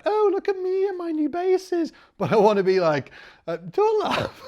oh, look at me and my new basses. But I want to be like, don't laugh.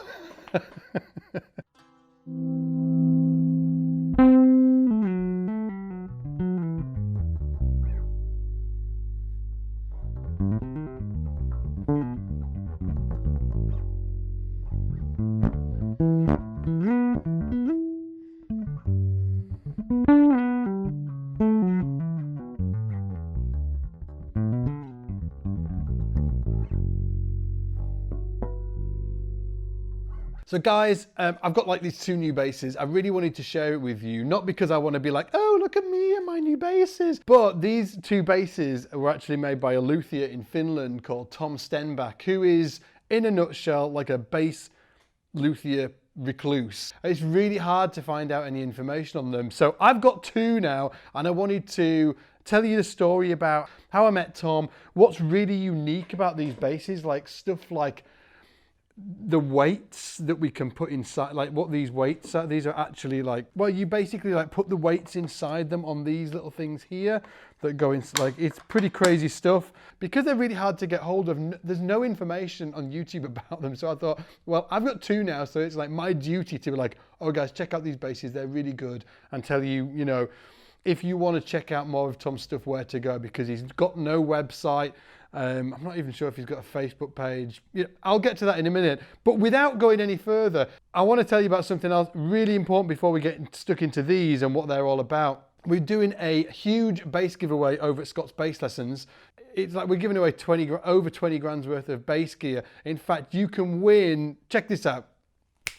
So guys, I've got like these two new basses. I really wanted to share it with you, not because I want to be like, oh, look at me and my new basses, but these two basses were actually made by a luthier in Finland called Tom Stenback, who is, in a nutshell, like a bass luthier recluse. It's really hard to find out any information on them. So I've got two now, and I wanted to tell you the story about how I met Tom, what's really unique about these basses, like stuff like the weights that we can put inside, like what these weights are. These are actually like, well, you basically like put the weights inside them on these little things here that go in, like, it's pretty crazy stuff. Because they're really hard to get hold of, there's no information on YouTube about them. So I thought, well, I've got two now, so it's like my duty to be like, oh guys, check out these basses, they're really good, and tell you, you know, if you want to check out more of Tom's stuff, where to go, because he's got no website. I'm not even sure if he's got a Facebook page. You know, I'll get to that in a minute. But without going any further, I want to tell you about something else really important before we get stuck into these and what they're all about. We're doing a huge bass giveaway over at Scott's Bass Lessons. It's like we're giving away over 20 grand's worth of bass gear. In fact, you can win, check this out.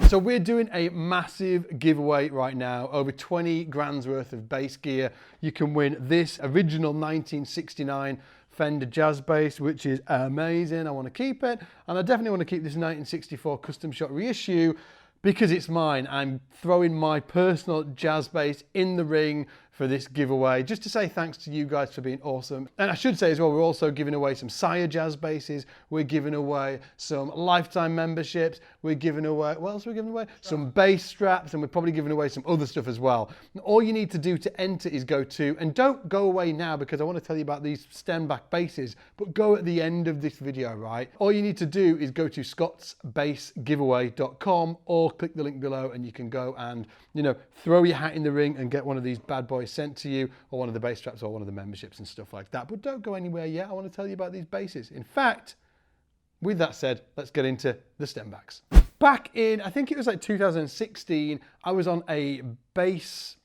So we're doing a massive giveaway right now, over 20 grand's worth of bass gear. You can win this original 1969 Fender Jazz bass, which is amazing. I want to keep it, and I definitely want to keep this 1964 custom shot reissue because it's mine. I'm throwing my personal jazz bass in the ring for this giveaway, just to say thanks to you guys for being awesome. And I should say as well, we're also giving away some Sire jazz basses. We're giving away some lifetime memberships. We're giving away, what else are we giving away? Some bass straps, and we're probably giving away some other stuff as well. And all you need to do to enter is go to, and don't go away now because I want to tell you about these Stenback basses, but go at the end of this video, right? All you need to do is go to scottsbassgiveaway.com or click the link below, and you can go and, you know, throw your hat in the ring and get one of these bad boys sent to you, or one of the bass straps, or one of the memberships and stuff like that. But don't go anywhere yet. I want to tell you about these basses. In fact, with that said, let's get into the Stenbacks. Back in, I think it was like 2016, I was on a bass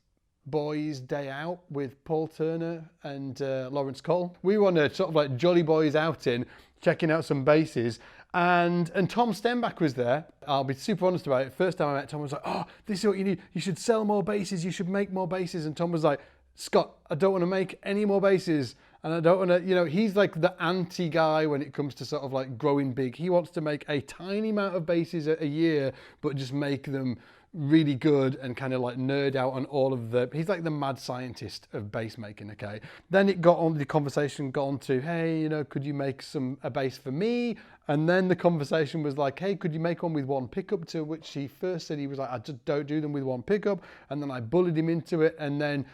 boys day out with Paul Turner and Laurence Cottle. We were on a sort of like Jolly Boys outing, checking out some basses, and Tom Stenback was there. I'll be super honest about it. First time I met Tom, I was like, oh, this is what you need. You should sell more basses. You should make more basses. And Tom was like, Scott, I don't want to make any more basses. And I don't want to, you know, he's like the anti guy when it comes to sort of like growing big. He wants to make a tiny amount of basses a year, but just make them really good and kind of like nerd out on all of the, he's like the mad scientist of bass making, okay? Then it got on, the conversation got on to, hey, you know, could you make a bass for me? And then the conversation was like, hey, could you make one with one pickup? To which he first said he was like, I just don't do them with one pickup. And then I bullied him into it. And then,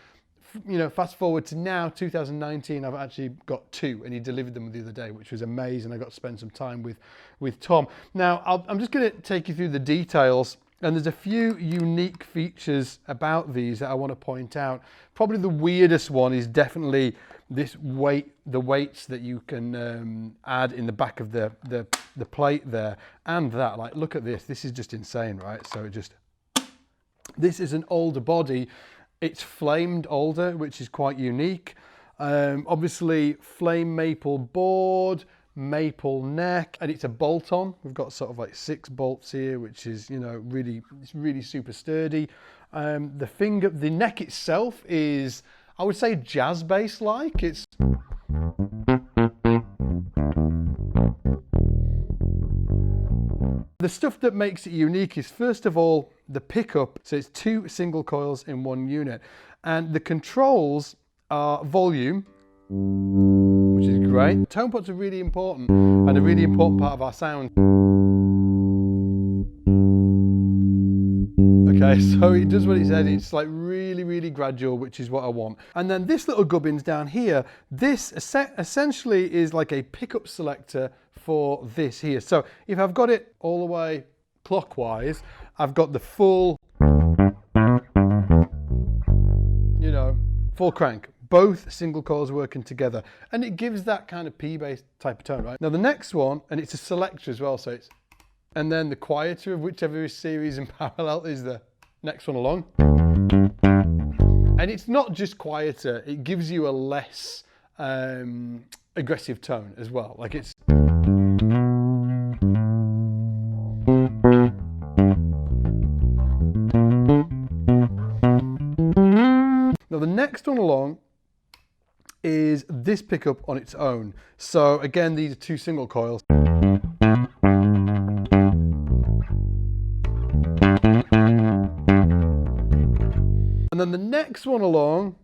you know, fast forward to now, 2019, I've actually got two, and he delivered them the other day, which was amazing. I got to spend some time with Tom. Now, I'm just going to take you through the details, and there's a few unique features about these that I want to point out. Probably the weirdest one is definitely this weight, the weights that you can add in the back of the plate there, and that, like, look at this. This is just insane, right? So it just, this is an older body. It's flamed older, which is quite unique. Obviously, flame maple board, maple neck, and it's a bolt-on. We've got sort of like 6 bolts here, which is, you know, really, it's really super sturdy. The neck itself is, I would say, jazz bass-like. It's the stuff that makes it unique is, first of all, the pickup. So it's 2 single coils in 1 unit, and the controls are volume, which is great. Tone pots are really important and a really important part of our sound. Okay, so it does what it said. It's like really really, really gradual, which is what I want. And then this little gubbins down here, this essentially is like a pickup selector for this here. So if I've got it all the way clockwise, I've got the full, you know, full crank. Both single coils working together, and it gives that kind of P-bass type of tone, right? Now the next one, and it's a selector as well, so it's, and then the quieter of whichever is series and parallel is the next one along. And it's not just quieter, it gives you a less aggressive tone as well. Like it's, now the next one along is this pickup on its own. So again, these are two single coils. And then the next one along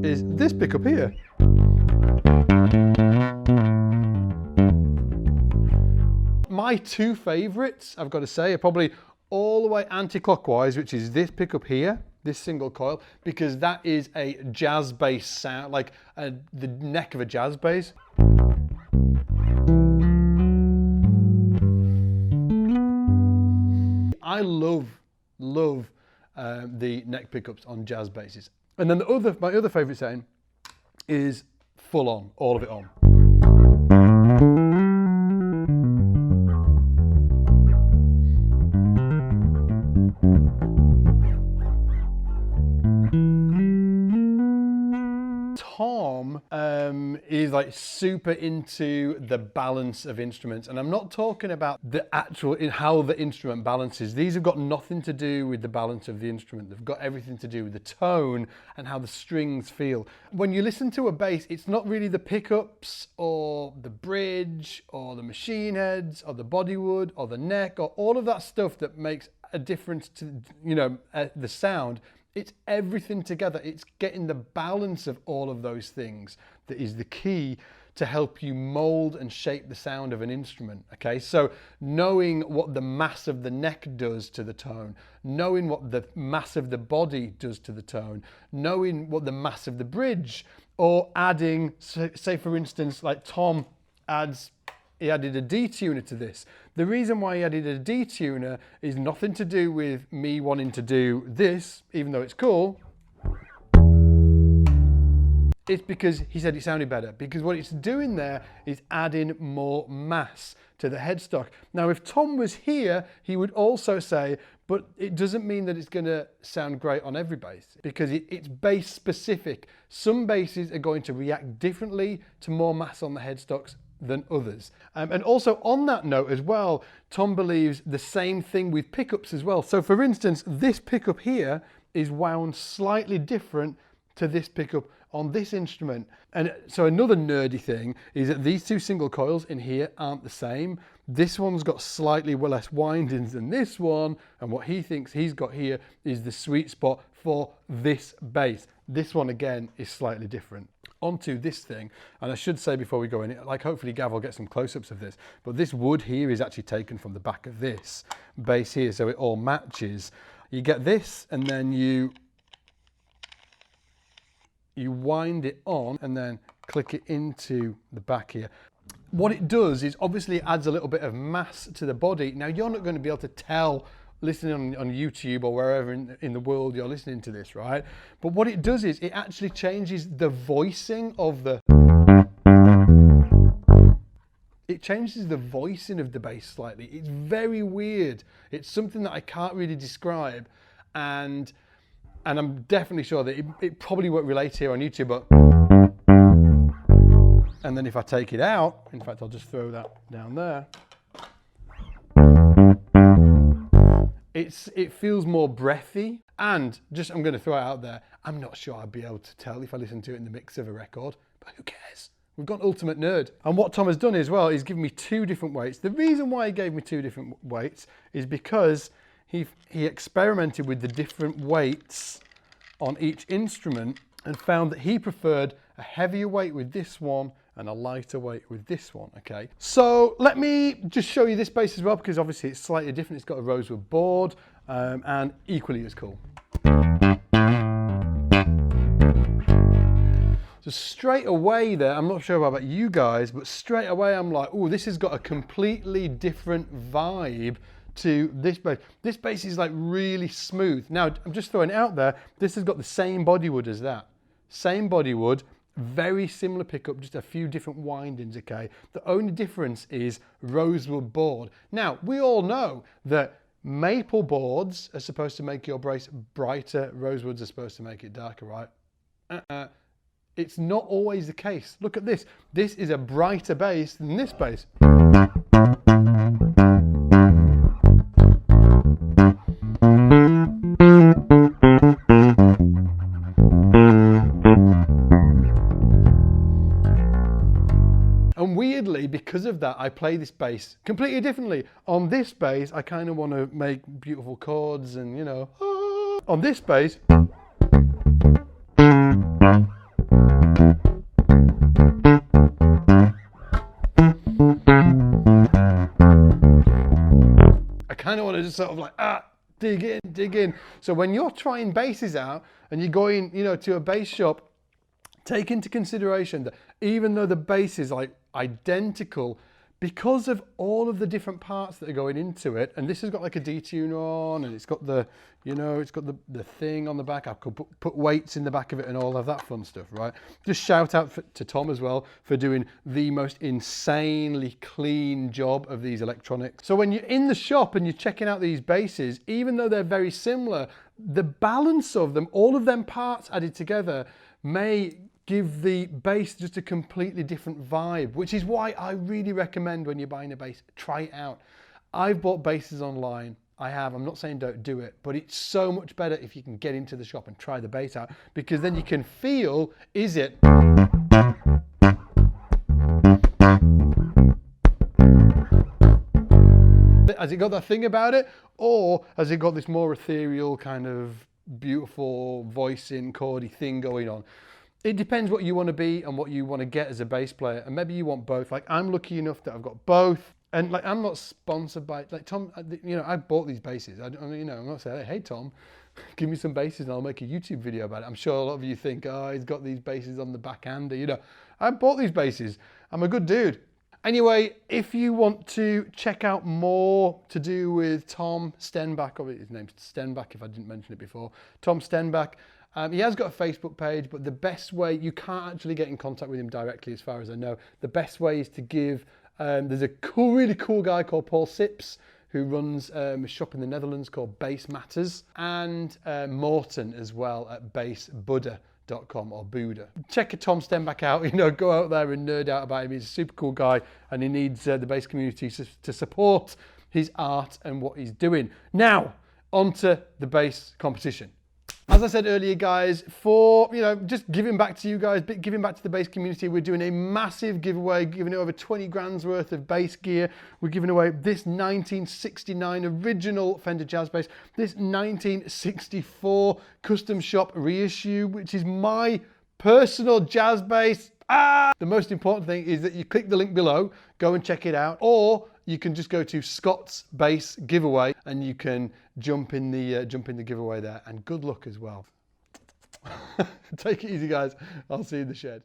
is this pickup here. My two favorites, I've got to say, are probably all the way anti-clockwise, which is this pickup here, this single coil, because that is a jazz bass sound, like the neck of a jazz bass. I love the neck pickups on jazz basses. And then my other favorite setting is full on, all of it on. Tom is like super into the balance of instruments, and I'm not talking about the actual how the instrument balances. These have got nothing to do with the balance of the instrument. They've got everything to do with the tone and how the strings feel. When you listen to a bass, it's not really the pickups or the bridge or the machine heads or the bodywood or the neck or all of that stuff that makes a difference to, you know, the sound. It's everything together. It's getting the balance of all of those things that is the key to help you mold and shape the sound of an instrument, okay? So knowing what the mass of the neck does to the tone, knowing what the mass of the body does to the tone, knowing what the mass of the bridge, or adding, say for instance, like Tom he added a detuner to this. The reason why he added a detuner is nothing to do with me wanting to do this, even though it's cool. It's because he said it sounded better, because what it's doing there is adding more mass to the headstock. Now, if Tom was here, he would also say, but it doesn't mean that it's going to sound great on every bass, because it's bass specific. Some basses are going to react differently to more mass on the headstocks than others. And also on that note as well, Tom believes the same thing with pickups as well. So for instance, this pickup here is wound slightly different to this pickup on this instrument. And so another nerdy thing is that these two single coils in here aren't the same. This one's got slightly less windings than this one, and what he thinks he's got here is the sweet spot for this bass. This one again is slightly different. Onto this thing, and I should say before we go in, like hopefully Gav will get some close-ups of this, but this wood here is actually taken from the back of this bass here, so it all matches. You get this, and then you wind it on and then click it into the back here. What it does is obviously it adds a little bit of mass to the body. Now you're not going to be able to tell listening on YouTube or wherever in the world you're listening to this, right? But what it does is it actually changes the voicing of the... It changes the voicing of the bass slightly. It's very weird. It's something that I can't really describe, and I'm definitely sure that it probably won't relate here on YouTube, but... And then if I take it out, in fact, I'll just throw that down there. It feels more breathy, and just, I'm going to throw it out there, I'm not sure I'd be able to tell if I listen to it in the mix of a record, but who cares? We've got Ultimate Nerd. And what Tom has done as well is given me two different weights. The reason why he gave me two different weights is because he experimented with the different weights on each instrument and found that he preferred a heavier weight with this one and a lighter weight with this one, okay? So let me just show you this bass as well, because obviously it's slightly different. It's got a rosewood board and equally as cool. So straight away there, I'm not sure about you guys, but straight away I'm like, oh, this has got a completely different vibe to this bass. This bass is like really smooth. Now, I'm just throwing it out there, this has got the same bodywood as that. Same bodywood, very similar pickup, just a few different windings, okay? The only difference is rosewood board. Now, we all know that maple boards are supposed to make your bass brighter, rosewoods are supposed to make it darker, right? It's not always the case. Look at this. This is a brighter bass than this bass. And weirdly, because of that, I play this bass completely differently. On this bass, I kind of want to make beautiful chords and, you know, on this bass, I kind of want to just sort of like, dig in, dig in. So when you're trying basses out and you're going, you know, to a bass shop, take into consideration that even though the bass is like identical, because of all of the different parts that are going into it, and this has got like a detuner on, and it's got the, you know, it's got the thing on the back. I could put weights in the back of it and all of that fun stuff, right? Just shout out to Tom as well for doing the most insanely clean job of these electronics. So when you're in the shop and you're checking out these basses, even though they're very similar, the balance of them, all of them parts added together, may give the bass just a completely different vibe, which is why I really recommend when you're buying a bass, try it out. I've bought basses online. I have. I'm not saying don't do it, but it's so much better if you can get into the shop and try the bass out, because then you can feel, is it? Has it got that thing about it? Or has it got this more ethereal kind of beautiful voicing, chordy thing going on? It depends what you want to be and what you want to get as a bass player, and maybe you want both. Like, I'm lucky enough that I've got both, and like, I'm not sponsored by, like, Tom, you know, I bought these basses. You know, I'm not saying, hey Tom, give me some basses and I'll make a YouTube video about it. I'm sure a lot of you think, oh, he's got these basses on the backhander. You know, I bought these basses. I'm a good dude. Anyway, if you want to check out more to do with Tom Stenback, or his name's Stenback if I didn't mention it before, Tom Stenback, he has got a Facebook page, but the best way, you can't actually get in contact with him directly as far as I know. The best way is to give, there's a really cool guy called Paul Sips who runs a shop in the Netherlands called Bass Matters, and Morton as well at bassbuddha.com or Buddha. Check Tom Stenback out, you know, go out there and nerd out about him. He's a super cool guy and he needs the bass community to support his art and what he's doing. Now, onto the bass competition. As I said earlier, guys, for, you know, just giving back to you guys, giving back to the bass community, we're doing a massive giveaway, giving it over 20 grand's worth of bass gear. We're giving away this 1969 original Fender Jazz bass, this 1964 custom shop reissue, which is my personal jazz bass. The most important thing is that you click the link below, go and check it out, or you can just go to Scott's Bass Giveaway and you can jump in the giveaway there. And good luck as well. Take it easy, guys. I'll see you in the shed.